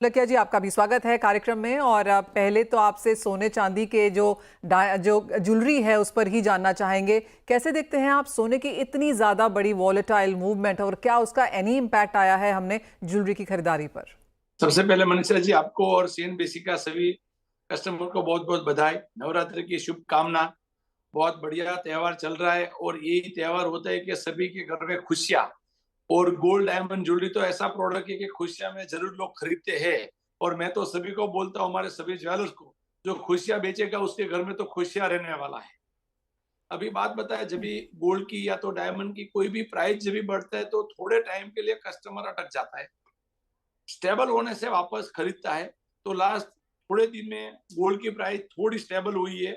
लकिया जी, आपका भी स्वागत है कार्यक्रम में। और पहले तो आपसे सोने चांदी के जो ज्वेलरी है उस पर ही जानना चाहेंगे। कैसे देखते हैं आप सोने की इतनी ज्यादा बड़ी वॉलेटाइल मूवमेंट, और क्या उसका एनी इम्पैक्ट आया है हमने ज्वेलरी की खरीदारी पर? सबसे पहले मनीषा जी, आपको और सीएनबीसी का सभी कस्टमर को बहुत बहुत बधाई। नवरात्रि की शुभकामना। बहुत बढ़िया त्योहार चल रहा है और यही त्योहार होता है कि सभी के घर में खुशियां। और गोल्ड डायमंड ज्वेलरी तो ऐसा प्रोडक्ट है कि खुशियां में जरूर लोग खरीदते हैं। और मैं तो सभी को बोलता हूँ, हमारे सभी ज्वेलर्स को, जो खुशियां बेचेगा उसके घर में तो खुशियां रहने वाला है। अभी बात बताया, जब भी गोल्ड की या तो डायमंड की कोई भी प्राइस जब भी बढ़ता है तो थोड़े टाइम के लिए कस्टमर अटक जाता है, स्टेबल होने से वापस खरीदता है। तो लास्ट थोड़े दिन में गोल्ड की प्राइस थोड़ी स्टेबल हुई है,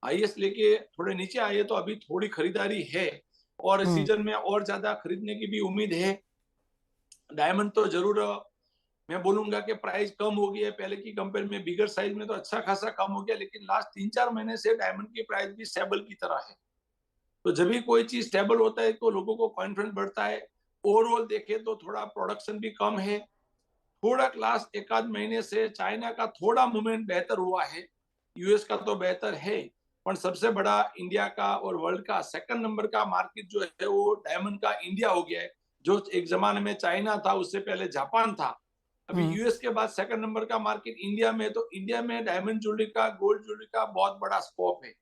हाईएस्ट लेके थोड़े नीचे आई है, तो अभी थोड़ी खरीदारी है और हम्म। सीजन में और ज्यादा खरीदने की भी उम्मीद है। डायमंड तो जरूर मैं बोलूंगा कि प्राइस कम हो गई है पहले की कंपेयर में, बिगर साइज में तो अच्छा खासा कम हो गया, लेकिन लास्ट 3-4 महीने से डायमंड की प्राइस भी स्टेबल की तरह है। तो जब भी कोई चीज स्टेबल होता है तो लोगों को कॉन्फिडेंस बढ़ता है। ओवरऑल देखे तो थोड़ा प्रोडक्शन भी कम है। थोड़ा क्लास एक आध महीने से चाइना का थोड़ा मूवमेंट बेहतर हुआ है, यूएस का तो बेहतर है, पर सबसे बड़ा इंडिया का और वर्ल्ड का सेकंड नंबर का मार्केट जो है वो डायमंड का इंडिया हो गया है। जो एक जमाने में चाइना था, उससे पहले जापान था, अभी हम्म। यूएस के बाद सेकंड नंबर का मार्केट इंडिया में। तो इंडिया में डायमंड ज्वेलरी का, गोल्ड ज्वेलरी का बहुत बड़ा स्कोप है।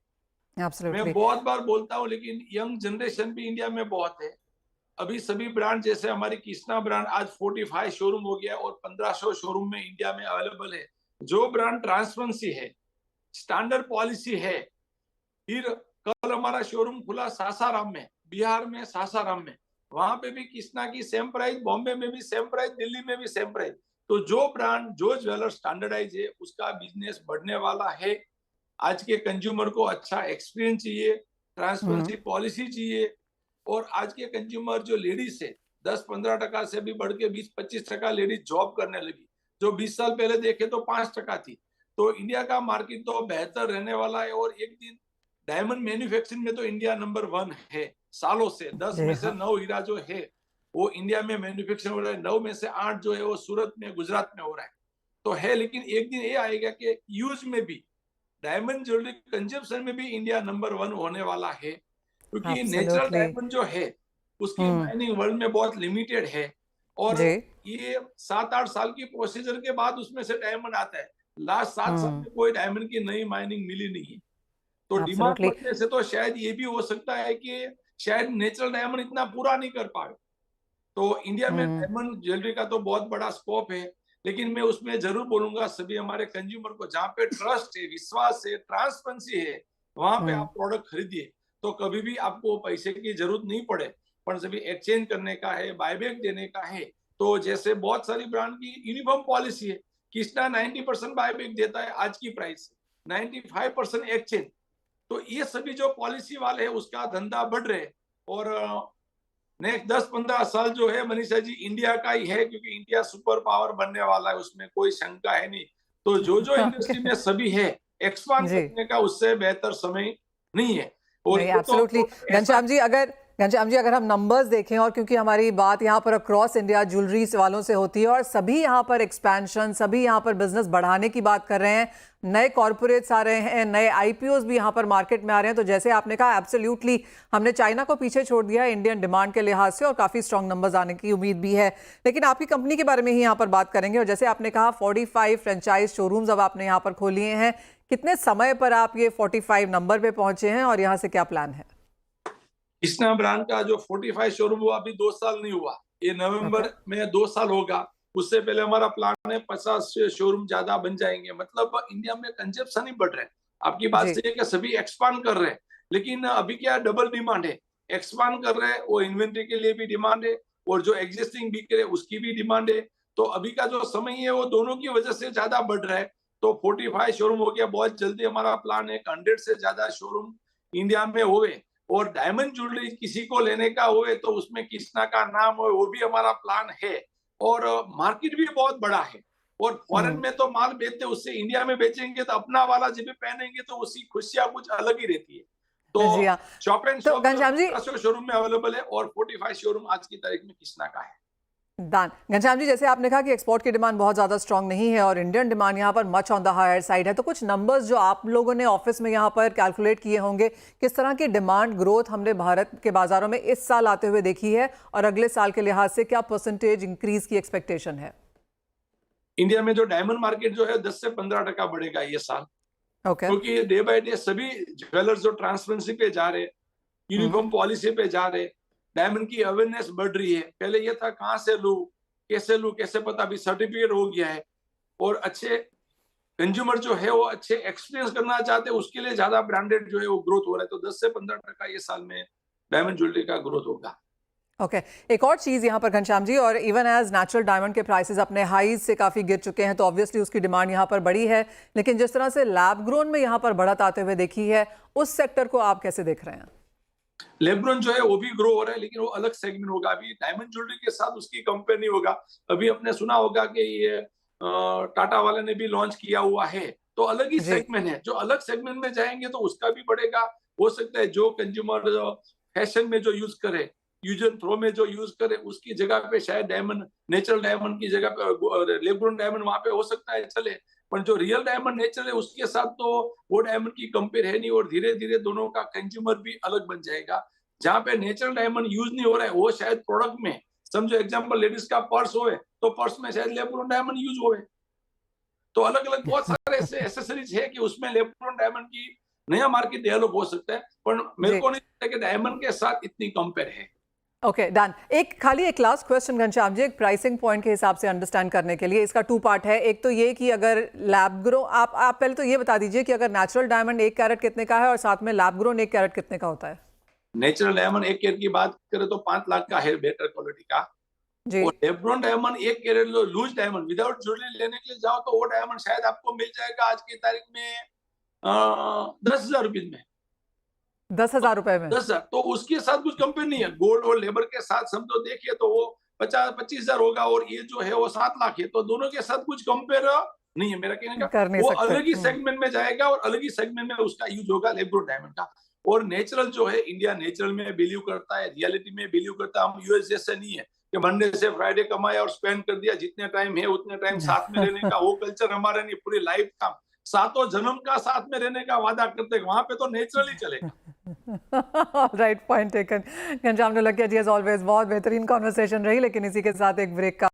मैं एब्सोल्युटली। बहुत बार बोलता हूँ, लेकिन यंग जनरेशन भी इंडिया में बहुत है। अभी सभी ब्रांड, जैसे हमारी कृष्णा ब्रांड आज 45 शोरूम हो गया और 1500 शोरूम में इंडिया में अवेलेबल है। जो ब्रांड ट्रांसपेरेंसी है, स्टैंडर्ड पॉलिसी है। फिर कल हमारा शोरूम खुला सासाराम में, बिहार में सासाराम में। वहां पे भी कृष्णा की सेम प्राइस, बॉम्बे में भी सेम प्राइस, दिल्ली में भी सेम प्राइस। तो जो ब्रांड, जो ज्वेलर स्टैंडर्डाइज है, उसका बिजनेस बढ़ने वाला है। आज के कंज्यूमर को अच्छा एक्सपीरियंस चाहिए, हम्म। ट्रांसपेरेंसी पॉलिसी चाहिए। और आज के कंज्यूमर जो लेडीज है, 10-15% से भी बढ़ के 20-25% लेडीज जॉब करने लगी। जो 20 साल पहले देखे तो 5% थी। तो इंडिया का मार्केट तो बेहतर रहने वाला है। और एक दिन डायमंड मैन्युफैक्चरिंग में तो इंडिया नंबर 1 है। सालों से 10 जी में से हाँ। 9 हीरा जो है वो इंडिया में मैन्युफैक्चरिंग हो रहा है, 9 में से 8 जो है वो सूरत में, गुजरात में हो रहा है। तो है, लेकिन एक दिन ये आएगा कि यूज में भी, डायमंड ज्वेलरी कंजप्शन में भी इंडिया नंबर 1 होने वाला है। क्योंकि नेचुरल एब्सोल्युटली। डायमंड जो है उसकी हम्म। माइनिंग वर्ल्ड में बहुत लिमिटेड है। और जी। ये 7-8 साल की प्रोसीजर के बाद उसमें से डायमंड आता है। लास्ट 7 साल हम्म। में कोई डायमंड की नई माइनिंग मिली नहीं है। तो डिमांड एब्सोल्युटली। बढ़ने से तो शायद ये भी हो सकता है कि शायद नेचुरल डायमंड इतना पूरा नहीं कर पाए। तो इंडिया में हम्म। डायमंड ज्वेलरी का तो बहुत बड़ा स्कोप है। लेकिन मैं उसमें जरूर बोलूंगा सभी हमारे कंज्यूमर को, जहाँ पे ट्रस्ट है, विश्वास है, ट्रांसपेरेंसी है, वहां पे हम्म। आप प्रोडक्ट खरीदिए। तो कभी भी आपको पैसे की जरूरत नहीं पड़े। पर सभी एक्सचेंज करने का है, बायबैक देने का है, तो जैसे बहुत सारी ब्रांड की यूनिफॉर्म पॉलिसी है। कृष्णा 90% बायबैक देता है आज की प्राइस से, 95% एक्सचेंज। तो ये सभी जो पॉलिसी वाले हैं उसका धंधा बढ़ रहे हैं। और नेक्स्ट 10-15 साल जो है मनीषा जी, इंडिया का ही है, क्योंकि इंडिया सुपर पावर बनने वाला है, उसमें कोई शंका है नहीं। तो जो जो ओके। इंडस्ट्री में सभी है, एक्सपांड जी। करने का उससे बेहतर समय नहीं है। और नहीं, ये तो एब्सोल्युटली। प्रोडक्ट ऐसा, घनश्याम जी, अगर हम नंबर्स देखें, और क्योंकि हमारी बात यहाँ पर अक्रॉस इंडिया ज्वेलरी वालों से होती है और सभी यहाँ पर एक्सपेंशन, सभी यहाँ पर बिजनेस बढ़ाने की बात कर रहे हैं, नए कॉरपोरेट्स आ रहे हैं, नए आईपीओस भी यहाँ पर मार्केट में आ रहे हैं, तो जैसे आपने कहा एब्सोल्युटली हमने चाइना को पीछे छोड़ दिया है इंडियन डिमांड के लिहाज से, और काफी स्ट्रांग नंबर्स आने की उम्मीद भी है। लेकिन आपकी कंपनी के बारे में ही यहाँ पर बात करेंगे। और जैसे आपने कहा 45 फ्रेंचाइज शोरूम्स अब आपने यहाँ पर खोलिए हैं। कितने समय पर आप ये 45 नंबर पे पहुंचे हैं और यहाँ से क्या प्लान है? कृष्णा ब्रांड का जो 45 शोरूम हुआ, अभी 2 साल नहीं हुआ, ये ओके। नवंबर में 2 साल होगा। उससे पहले हमारा प्लान है 50 शोरूम ज्यादा बन जाएंगे। मतलब इंडिया में कंजप्शन ही बढ़ रहे हैं। आपकी बात जी। सही है कि सभी एक्सपांड कर रहे हैं, लेकिन अभी क्या डबल डिमांड है। एक्सपांड कर रहे हैं, वो इन्वेंट्री के लिए भी डिमांड है, और जो एग्जिस्टिंग बिक रहे उसकी भी डिमांड है। तो अभी का जो समय है वो दोनों की वजह से ज्यादा बढ़ रहा है। तो 45 शोरूम हो गया, बहुत जल्दी हमारा प्लान है 100 से ज्यादा शोरूम इंडिया में होवे। और डायमंड ज्वेलरी किसी को लेने का होए तो उसमें कृष्णा का नाम हो, वो भी हमारा प्लान है। और मार्केट भी बहुत बड़ा है। और फॉरेन हम्म। में तो माल बेचते, उससे इंडिया में बेचेंगे तो अपना वाला जब भी पहनेंगे तो उसकी खुशियां कुछ अलग ही रहती है। तो जी हाँ। शॉप एंड तो शॉप जो घनश्याम जी, 1500 शोरूम में अवेलेबल है और 45 शोरूम आज की तारीख में कृष्णा का है। दान घनश्याम जी, जैसे आपने कहा कि एक्सपोर्ट की डिमांड बहुत ज़्यादा स्ट्रांग नहीं है और इंडियन डिमांड यहाँ पर much on the higher side है, तो कुछ नंबर्स जो आप लोगों ने ऑफिस में यहाँ पर कैलकुलेट किए होंगे, किस तरह की डिमांड ग्रोथ हमने भारत के बाजारों में इस साल आते हुए देखी है और अगले साल के लिहाज से क्या परसेंटेज इंक्रीज की एक्सपेक्टेशन है? इंडिया में जो डायमंड मार्केट जो है 10 से 15% बढ़ेगा ये साल, ओके। क्योंकि डे बाय डे सभी ज्वेलर्स जो ट्रांसपेरेंसी पे जा रहे, यूनिफॉर्म पॉलिसी पे जा रहे, डायमंड की अवेयरनेस बढ़ रही है। पहले ये था कहाँ से लूं, कैसे पता, अभी सर्टिफिकेट हो गया है और अच्छे कंज्यूमर जो है वो अच्छे एक्सपीरियंस करना चाहते हैं, उसके लिए ज्यादा ब्रांडेड जो है वो ग्रोथ हो रहा है। तो 10 से 15% ये साल में डायमंड ज्वेलरी का ग्रोथ होगा। ओके। एक और चीज़ यहाँ पर घनश्याम जी, और इवन एज नेचुरल डायमंड के प्राइसेस अपने हाईज से काफ़ी गिर चुके हैं तो ऑब्वियसली उसकी डिमांड यहाँ पर बढ़ी है, लेकिन जिस तरह से लैब ग्रोन में यहाँ पर बढ़त आते हुए देखी है, उस सेक्टर को आप कैसे देख रहे हैं? लेब्रॉन जो है वो भी ग्रो हो रहा है, लेकिन वो अलग सेगमेंट होगा। अभी डायमंड ज्वेलरी के साथ उसकी कंपेयर नहीं होगा। अभी आपने सुना होगा कि ये टाटा वाले ने भी लॉन्च किया हुआ है, तो अलग ही जी। सेगमेंट है। जो अलग सेगमेंट में जाएंगे तो उसका भी बढ़ेगा। हो सकता है जो कंज्यूमर फैशन में जो यूज करे, यूज एंड थ्रो में जो यूज करे, उसकी जगह पे शायद डायमंड, नेचुरल डायमंड की जगह पे लेब्रॉन डायमंड वहां पे हो सकता है चले, पर जो रियल डायमंड नेचुरल है उसके साथ तो वो डायमंड की कंपेयर है नहीं। और धीरे धीरे दोनों का कंज्यूमर भी अलग बन जाएगा। जहां पे नेचुरल डायमंड यूज नहीं हो रहा है वो शायद प्रोडक्ट में, समझो एग्जांपल लेडीज का पर्स होए तो पर्स में शायद लेब्रॉन डायमंड यूज होए। तो अलग अलग बहुत सारे ऐसे एसेसरीज है कि उसमें लेब्रॉन डायमंड की नया मार्केट डेवलप हो सकता है, पर मेरे जी। को नहीं लगता कि डायमंड के साथ इतनी कंपेयर है। Okay, done. एक लास्ट क्वेश्चन घनश्याम जी, एक प्राइसिंग पॉइंट के हिसाब से अंडरस्टैंड करने के लिए, इसका 2 पार्ट है। एक तो ये कि अगर लैब ग्रो, आप पहले तो ये बता दीजिए कि अगर नेचुरल डायमंड 1 कैरेट कितने का है और साथ में लैब ग्रोन 1 कैरेट कितने का होता है? नेचुरल डायमंड 1 कैरेट की बात करें तो 5 लाख का है, बेटर क्वालिटी का। जी। और lab grown diamond 1 carat loose diamond without jewellery लेने के लिए जाओ तो वो डायमंड शायद आपको मिल जाएगा आज की तारीख में 10,000 रुपीज में। 10,000 रुपए में? 10,000, तो उसके साथ कुछ कंपेयर नहीं है। गोल्ड और लेबर के साथ समझो देखिए तो वो 50-25,000 होगा और ये जो है वो 7 लाख है, तो दोनों के साथ कुछ कंपेयर नहीं है। मेरा कहने का कर नहीं वो सकते। अलग ही सेगमेंट में जाएगा और अलग ही सेगमेंट में उसका यूज होगा लेब्रो डायमंड का। और नेचुरल जो है, इंडिया नेचुरल में बिलीव करता है, रियलिटी में बिलीव करता है। हम यूएस जैसे नहीं है कि मंडे से फ्राइडे कमाया और स्पेंड कर दिया, जितने टाइम है उतने टाइम साथ में रहने का वो कल्चर हमारा नहीं। पूरी लाइफ का सातों जन्म का साथ में रहने का वादा करते हैं, वहां पे तो नेचुरली चलेगा। Right, point taken. Ghanshyam Dholakia ji, as always बहुत बेहतरीन कॉन्वर्सेशन रही, लेकिन इसी के साथ एक ब्रेक का